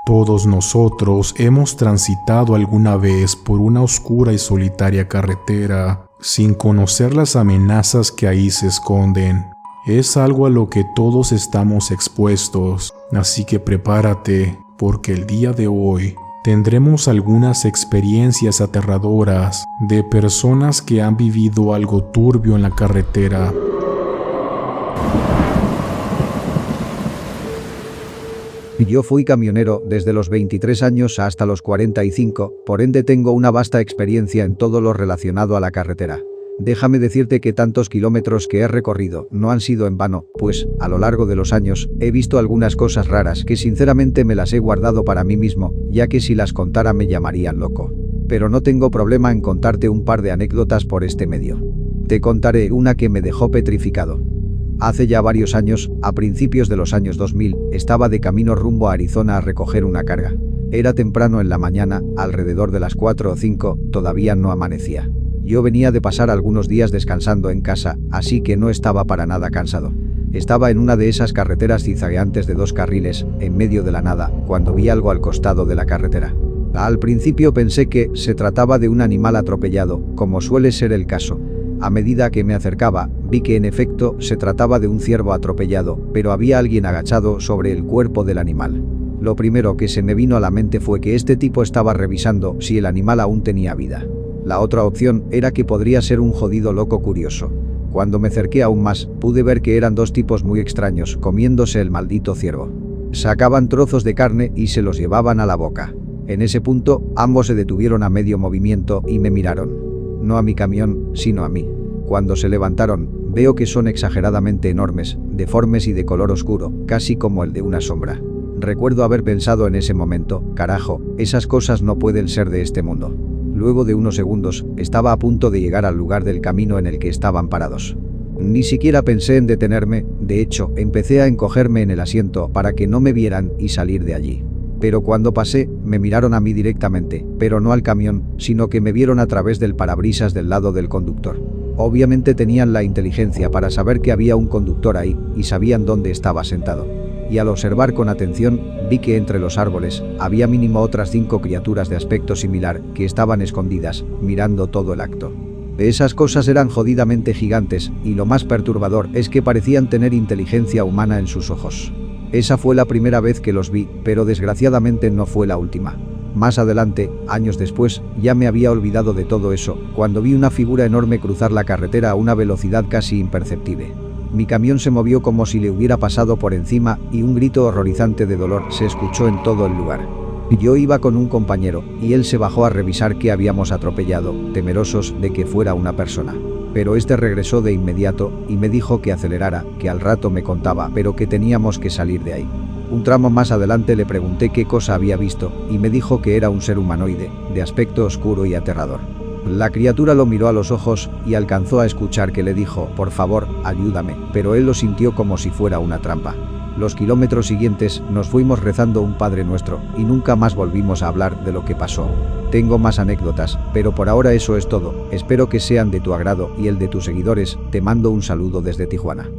Todos nosotros hemos transitado alguna vez por una oscura y solitaria carretera sin conocer las amenazas que ahí se esconden. Es algo a lo que todos estamos expuestos, así que prepárate, porque el día de hoy tendremos algunas experiencias aterradoras de personas que han vivido algo turbio en la carretera. Yo fui camionero desde los 23 años hasta los 45, por ende tengo una vasta experiencia en todo lo relacionado a la carretera. Déjame decirte que tantos kilómetros que he recorrido no han sido en vano, pues, a lo largo de los años, he visto algunas cosas raras que sinceramente me las he guardado para mí mismo, ya que si las contara me llamarían loco. Pero no tengo problema en contarte un par de anécdotas por este medio. Te contaré una que me dejó petrificado. Hace ya varios años, a principios de los años 2000, estaba de camino rumbo a Arizona a recoger una carga. Era temprano en la mañana, alrededor de las 4 o 5, todavía no amanecía. Yo venía de pasar algunos días descansando en casa, así que no estaba para nada cansado. Estaba en una de esas carreteras zigzagueantes de 2 carriles, en medio de la nada, cuando vi algo al costado de la carretera. Al principio pensé que se trataba de un animal atropellado, como suele ser el caso. A medida que me acercaba, vi que en efecto se trataba de un ciervo atropellado, pero había alguien agachado sobre el cuerpo del animal. Lo primero que se me vino a la mente fue que este tipo estaba revisando si el animal aún tenía vida. La otra opción era que podría ser un jodido loco curioso. Cuando me acerqué aún más, pude ver que eran 2 tipos muy extraños comiéndose el maldito ciervo. Sacaban trozos de carne y se los llevaban a la boca. En ese punto, ambos se detuvieron a medio movimiento y me miraron. No a mi camión, sino a mí. Cuando se levantaron, veo que son exageradamente enormes, deformes y de color oscuro, casi como el de una sombra. Recuerdo haber pensado en ese momento, carajo, esas cosas no pueden ser de este mundo. Luego de unos segundos, estaba a punto de llegar al lugar del camino en el que estaban parados. Ni siquiera pensé en detenerme, de hecho, empecé a encogerme en el asiento para que no me vieran y salir de allí. Pero cuando pasé, me miraron a mí directamente, pero no al camión, sino que me vieron a través del parabrisas del lado del conductor. Obviamente tenían la inteligencia para saber que había un conductor ahí, y sabían dónde estaba sentado. Y al observar con atención, vi que entre los árboles, había mínimo otras 5 criaturas de aspecto similar, que estaban escondidas, mirando todo el acto. Esas cosas eran jodidamente gigantes, y lo más perturbador es que parecían tener inteligencia humana en sus ojos. Esa fue la primera vez que los vi, pero desgraciadamente no fue la última. Más adelante, años después, ya me había olvidado de todo eso, cuando vi una figura enorme cruzar la carretera a una velocidad casi imperceptible. Mi camión se movió como si le hubiera pasado por encima y un grito horrorizante de dolor se escuchó en todo el lugar. Yo iba con un compañero, y él se bajó a revisar qué habíamos atropellado, temerosos de que fuera una persona. Pero este regresó de inmediato y me dijo que acelerara, que al rato me contaba, pero que teníamos que salir de ahí. Un tramo más adelante le pregunté qué cosa había visto, y me dijo que era un ser humanoide, de aspecto oscuro y aterrador. La criatura lo miró a los ojos y alcanzó a escuchar que le dijo, por favor, ayúdame, pero él lo sintió como si fuera una trampa. Los kilómetros siguientes nos fuimos rezando un Padre Nuestro y nunca más volvimos a hablar de lo que pasó. Tengo más anécdotas, pero por ahora eso es todo. Espero que sean de tu agrado y el de tus seguidores. Te mando un saludo desde Tijuana.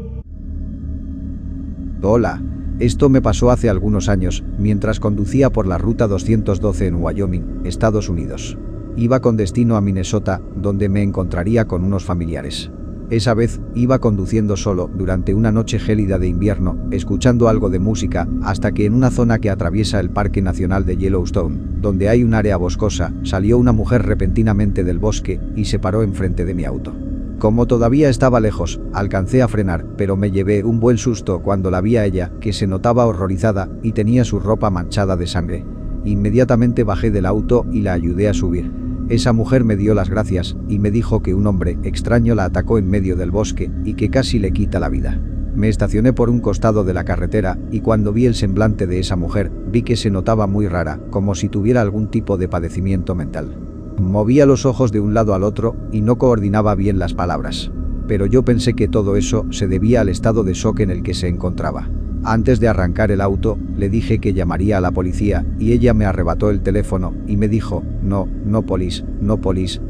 Hola. Esto me pasó hace algunos años, mientras conducía por la ruta 212 en Wyoming, Estados Unidos. Iba con destino a Minnesota, donde me encontraría con unos familiares. Esa vez, iba conduciendo solo durante una noche gélida de invierno, escuchando algo de música, hasta que en una zona que atraviesa el Parque Nacional de Yellowstone, donde hay un área boscosa, salió una mujer repentinamente del bosque y se paró enfrente de mi auto. Como todavía estaba lejos, alcancé a frenar, pero me llevé un buen susto cuando la vi a ella, que se notaba horrorizada y tenía su ropa manchada de sangre. Inmediatamente bajé del auto y la ayudé a subir. Esa mujer me dio las gracias y me dijo que un hombre extraño la atacó en medio del bosque y que casi le quita la vida. Me estacioné por un costado de la carretera y cuando vi el semblante de esa mujer, vi que se notaba muy rara, como si tuviera algún tipo de padecimiento mental. Movía los ojos de un lado al otro y no coordinaba bien las palabras. Pero yo pensé que todo eso se debía al estado de shock en el que se encontraba. Antes de arrancar el auto, le dije que llamaría a la policía y ella me arrebató el teléfono y me dijo, no police,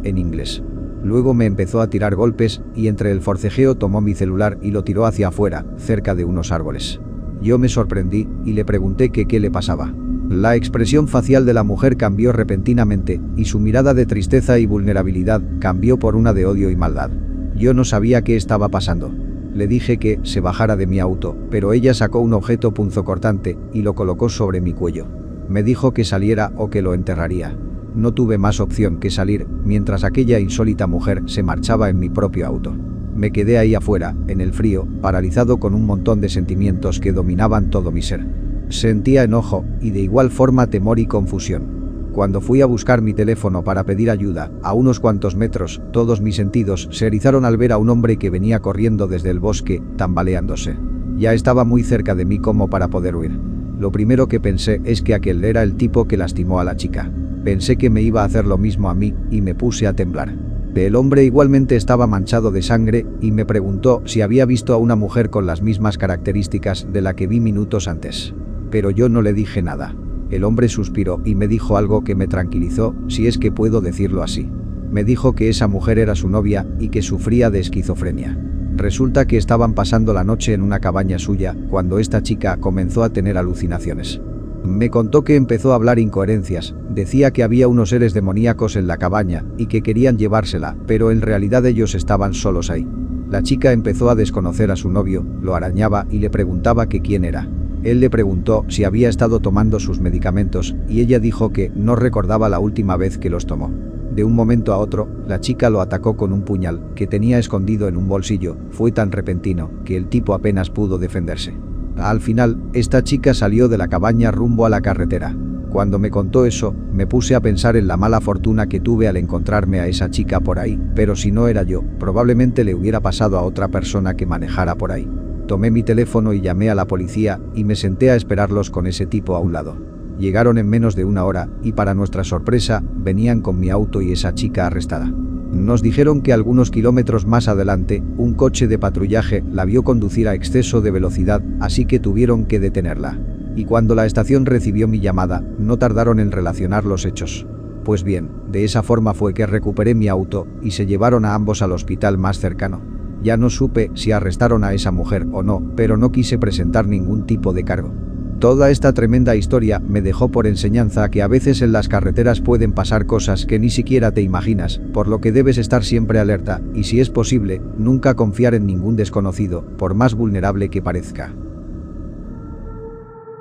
en inglés. Luego me empezó a tirar golpes y entre el forcejeo tomó mi celular y lo tiró hacia afuera, cerca de unos árboles. Yo me sorprendí y le pregunté que qué le pasaba. La expresión facial de la mujer cambió repentinamente y su mirada de tristeza y vulnerabilidad cambió por una de odio y maldad. Yo no sabía qué estaba pasando. Le dije que se bajara de mi auto, pero ella sacó un objeto punzocortante y lo colocó sobre mi cuello. Me dijo que saliera o que lo enterraría. No tuve más opción que salir mientras aquella insólita mujer se marchaba en mi propio auto. Me quedé ahí afuera, en el frío, paralizado con un montón de sentimientos que dominaban todo mi ser. Sentía enojo y de igual forma temor y confusión. Cuando fui a buscar mi teléfono para pedir ayuda, a unos cuantos metros, todos mis sentidos se erizaron al ver a un hombre que venía corriendo desde el bosque, tambaleándose. Ya estaba muy cerca de mí como para poder huir. Lo primero que pensé es que aquel era el tipo que lastimó a la chica. Pensé que me iba a hacer lo mismo a mí y me puse a temblar. El hombre igualmente estaba manchado de sangre y me preguntó si había visto a una mujer con las mismas características de la que vi minutos antes. Pero yo no le dije nada. El hombre suspiró y me dijo algo que me tranquilizó, si es que puedo decirlo así. Me dijo que esa mujer era su novia y que sufría de esquizofrenia. Resulta que estaban pasando la noche en una cabaña suya cuando esta chica comenzó a tener alucinaciones. Me contó que empezó a hablar incoherencias, decía que había unos seres demoníacos en la cabaña y que querían llevársela, pero en realidad ellos estaban solos ahí. La chica empezó a desconocer a su novio, lo arañaba y le preguntaba que quién era. Él le preguntó si había estado tomando sus medicamentos y ella dijo que no recordaba la última vez que los tomó. De un momento a otro, la chica lo atacó con un puñal que tenía escondido en un bolsillo. Fue tan repentino que el tipo apenas pudo defenderse. Al final, esta chica salió de la cabaña rumbo a la carretera. Cuando me contó eso, me puse a pensar en la mala fortuna que tuve al encontrarme a esa chica por ahí, pero si no era yo, probablemente le hubiera pasado a otra persona que manejara por ahí. Tomé mi teléfono y llamé a la policía y me senté a esperarlos con ese tipo a un lado. Llegaron en menos de una hora y para nuestra sorpresa, venían con mi auto y esa chica arrestada. Nos dijeron que algunos kilómetros más adelante, un coche de patrullaje la vio conducir a exceso de velocidad, así que tuvieron que detenerla. Y cuando la estación recibió mi llamada, no tardaron en relacionar los hechos. Pues bien, de esa forma fue que recuperé mi auto y se llevaron a ambos al hospital más cercano. Ya no supe si arrestaron a esa mujer o no, pero no quise presentar ningún tipo de cargo. Toda esta tremenda historia me dejó por enseñanza que a veces en las carreteras pueden pasar cosas que ni siquiera te imaginas, por lo que debes estar siempre alerta y, si es posible, nunca confiar en ningún desconocido, por más vulnerable que parezca.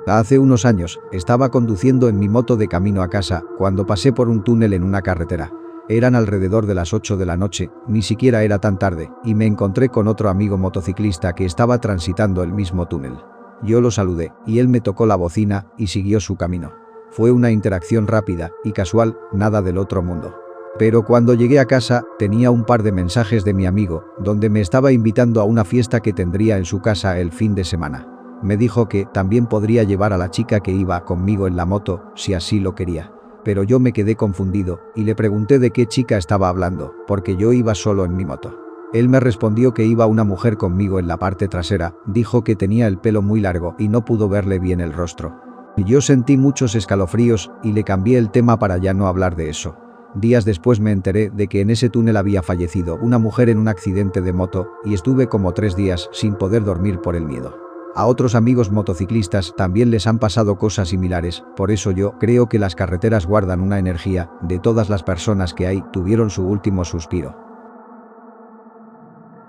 Hace unos años, estaba conduciendo en mi moto de camino a casa, cuando pasé por un túnel en una carretera. Eran alrededor de las 8 de la noche, ni siquiera era tan tarde, y me encontré con otro amigo motociclista que estaba transitando el mismo túnel. Yo lo saludé, y él me tocó la bocina y siguió su camino. Fue una interacción rápida y casual, nada del otro mundo. Pero cuando llegué a casa, tenía un par de mensajes de mi amigo, donde me estaba invitando a una fiesta que tendría en su casa el fin de semana. Me dijo que también podría llevar a la chica que iba conmigo en la moto, si así lo quería. Pero yo me quedé confundido y le pregunté de qué chica estaba hablando, porque yo iba solo en mi moto. Él me respondió que iba una mujer conmigo en la parte trasera, dijo que tenía el pelo muy largo y no pudo verle bien el rostro. Yo sentí muchos escalofríos y le cambié el tema para ya no hablar de eso. Días después me enteré de que en ese túnel había fallecido una mujer en un accidente de moto y estuve como 3 días sin poder dormir por el miedo. A otros amigos motociclistas también les han pasado cosas similares, por eso yo creo que las carreteras guardan una energía. De todas las personas que hay, tuvieron su último suspiro.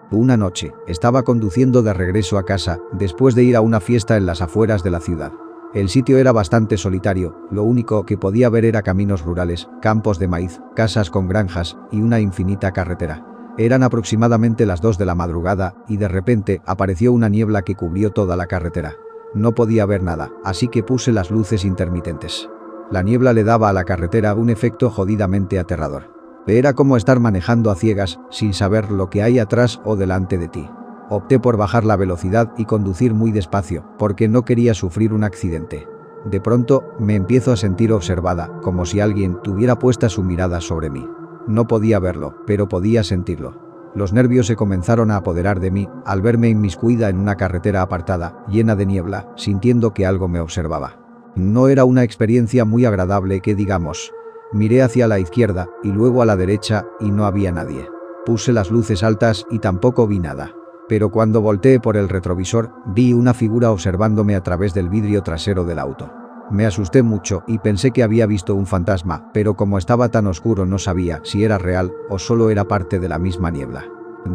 Una noche, estaba conduciendo de regreso a casa, después de ir a una fiesta en las afueras de la ciudad. El sitio era bastante solitario, lo único que podía ver era caminos rurales, campos de maíz, casas con granjas y una infinita carretera. Eran aproximadamente las 2 de la madrugada y de repente apareció una niebla que cubrió toda la carretera. No podía ver nada, así que puse las luces intermitentes. La niebla le daba a la carretera un efecto jodidamente aterrador. Era como estar manejando a ciegas, sin saber lo que hay atrás o delante de ti. Opté por bajar la velocidad y conducir muy despacio, porque no quería sufrir un accidente. De pronto, me empiezo a sentir observada, como si alguien tuviera puesta su mirada sobre mí. No podía verlo, pero podía sentirlo. Los nervios se comenzaron a apoderar de mí al verme inmiscuida en una carretera apartada, llena de niebla, sintiendo que algo me observaba. No era una experiencia muy agradable que digamos. Miré hacia la izquierda y luego a la derecha y no había nadie. Puse las luces altas y tampoco vi nada. Pero cuando volteé por el retrovisor, vi una figura observándome a través del vidrio trasero del auto. Me asusté mucho y pensé que había visto un fantasma, pero como estaba tan oscuro no sabía si era real o solo era parte de la misma niebla.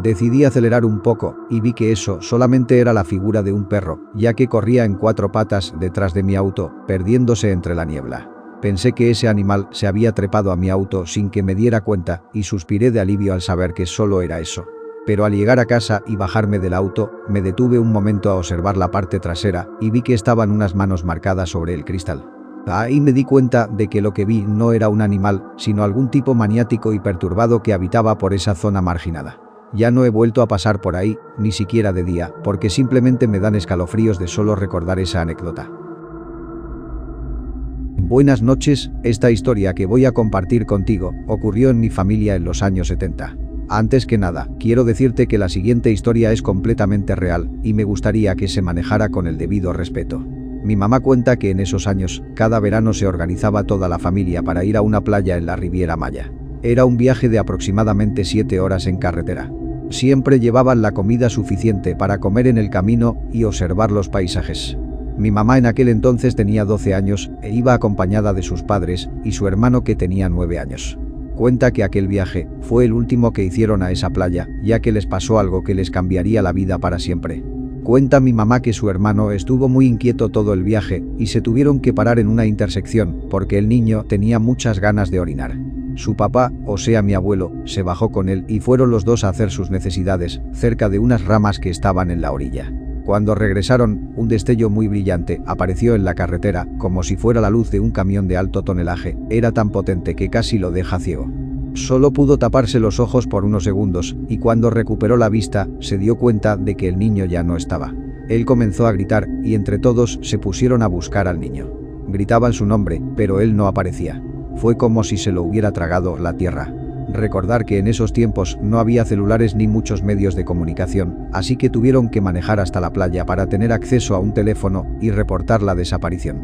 Decidí acelerar un poco y vi que eso solamente era la figura de un perro, ya que corría en 4 patas detrás de mi auto, perdiéndose entre la niebla. Pensé que ese animal se había trepado a mi auto sin que me diera cuenta y suspiré de alivio al saber que solo era eso. Pero al llegar a casa y bajarme del auto, me detuve un momento a observar la parte trasera y vi que estaban unas manos marcadas sobre el cristal. Ahí me di cuenta de que lo que vi no era un animal, sino algún tipo maniático y perturbado que habitaba por esa zona marginada. Ya no he vuelto a pasar por ahí, ni siquiera de día, porque simplemente me dan escalofríos de solo recordar esa anécdota. Buenas noches, esta historia que voy a compartir contigo ocurrió en mi familia en los años 70. Antes que nada, quiero decirte que la siguiente historia es completamente real y me gustaría que se manejara con el debido respeto. Mi mamá cuenta que en esos años, cada verano se organizaba toda la familia para ir a una playa en la Riviera Maya. Era un viaje de aproximadamente 7 horas en carretera. Siempre llevaban la comida suficiente para comer en el camino y observar los paisajes. Mi mamá en aquel entonces tenía 12 años e iba acompañada de sus padres y su hermano que tenía 9 años. Cuenta que aquel viaje fue el último que hicieron a esa playa, ya que les pasó algo que les cambiaría la vida para siempre. Cuenta mi mamá que su hermano estuvo muy inquieto todo el viaje y se tuvieron que parar en una intersección porque el niño tenía muchas ganas de orinar. Su papá, o sea mi abuelo, se bajó con él y fueron los dos a hacer sus necesidades, cerca de unas ramas que estaban en la orilla. Cuando regresaron, un destello muy brillante apareció en la carretera, como si fuera la luz de un camión de alto tonelaje. Era tan potente que casi lo deja ciego. Solo pudo taparse los ojos por unos segundos, y cuando recuperó la vista, se dio cuenta de que el niño ya no estaba. Él comenzó a gritar, y entre todos se pusieron a buscar al niño. Gritaban su nombre, pero él no aparecía. Fue como si se lo hubiera tragado la tierra. Recordar que en esos tiempos no había celulares ni muchos medios de comunicación, así que tuvieron que manejar hasta la playa para tener acceso a un teléfono y reportar la desaparición.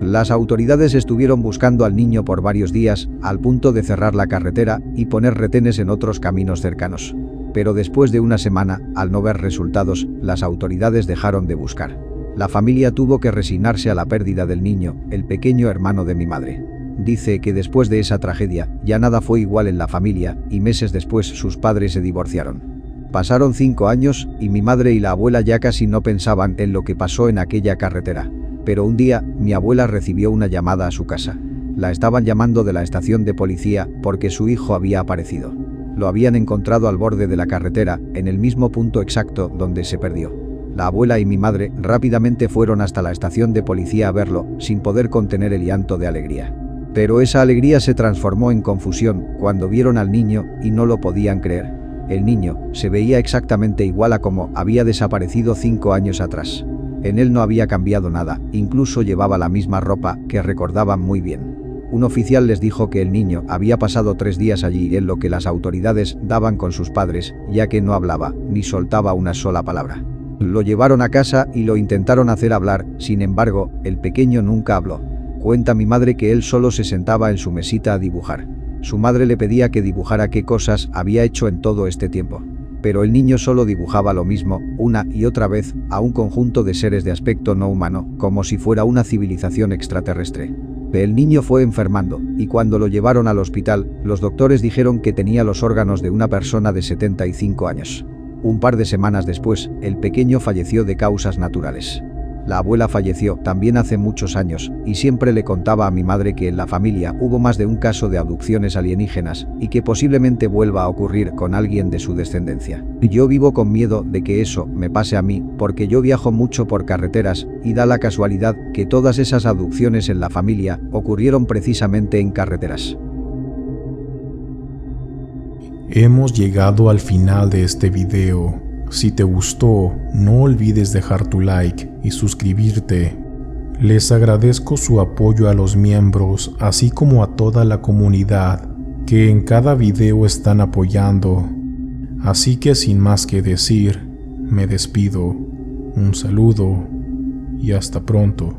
Las autoridades estuvieron buscando al niño por varios días, al punto de cerrar la carretera y poner retenes en otros caminos cercanos. Pero después de una semana, al no ver resultados, las autoridades dejaron de buscar. La familia tuvo que resignarse a la pérdida del niño, el pequeño hermano de mi madre. Dice que después de esa tragedia, ya nada fue igual en la familia y meses después sus padres se divorciaron. Pasaron 5 años y mi madre y la abuela ya casi no pensaban en lo que pasó en aquella carretera. Pero un día, mi abuela recibió una llamada a su casa. La estaban llamando de la estación de policía porque su hijo había aparecido. Lo habían encontrado al borde de la carretera, en el mismo punto exacto donde se perdió. La abuela y mi madre rápidamente fueron hasta la estación de policía a verlo, sin poder contener el llanto de alegría. Pero esa alegría se transformó en confusión cuando vieron al niño y no lo podían creer. El niño se veía exactamente igual a como había desaparecido 5 años atrás. En él no había cambiado nada, incluso llevaba la misma ropa que recordaban muy bien. Un oficial les dijo que el niño había pasado 3 días allí, en lo que las autoridades daban con sus padres, ya que no hablaba ni soltaba una sola palabra. Lo llevaron a casa y lo intentaron hacer hablar, sin embargo, el pequeño nunca habló. Cuenta mi madre que él solo se sentaba en su mesita a dibujar. Su madre le pedía que dibujara qué cosas había hecho en todo este tiempo. Pero el niño solo dibujaba lo mismo, una y otra vez, a un conjunto de seres de aspecto no humano, como si fuera una civilización extraterrestre. El niño fue enfermando, y cuando lo llevaron al hospital, los doctores dijeron que tenía los órganos de una persona de 75 años. Un par de semanas después, el pequeño falleció de causas naturales. La abuela falleció también hace muchos años y siempre le contaba a mi madre que en la familia hubo más de un caso de abducciones alienígenas y que posiblemente vuelva a ocurrir con alguien de su descendencia. Yo vivo con miedo de que eso me pase a mí porque yo viajo mucho por carreteras y da la casualidad que todas esas abducciones en la familia ocurrieron precisamente en carreteras. Hemos llegado al final de este video. Si te gustó, no olvides dejar tu like y suscribirte. Les agradezco su apoyo a los miembros, así como a toda la comunidad que en cada video están apoyando. Así que sin más que decir, me despido. Un saludo y hasta pronto.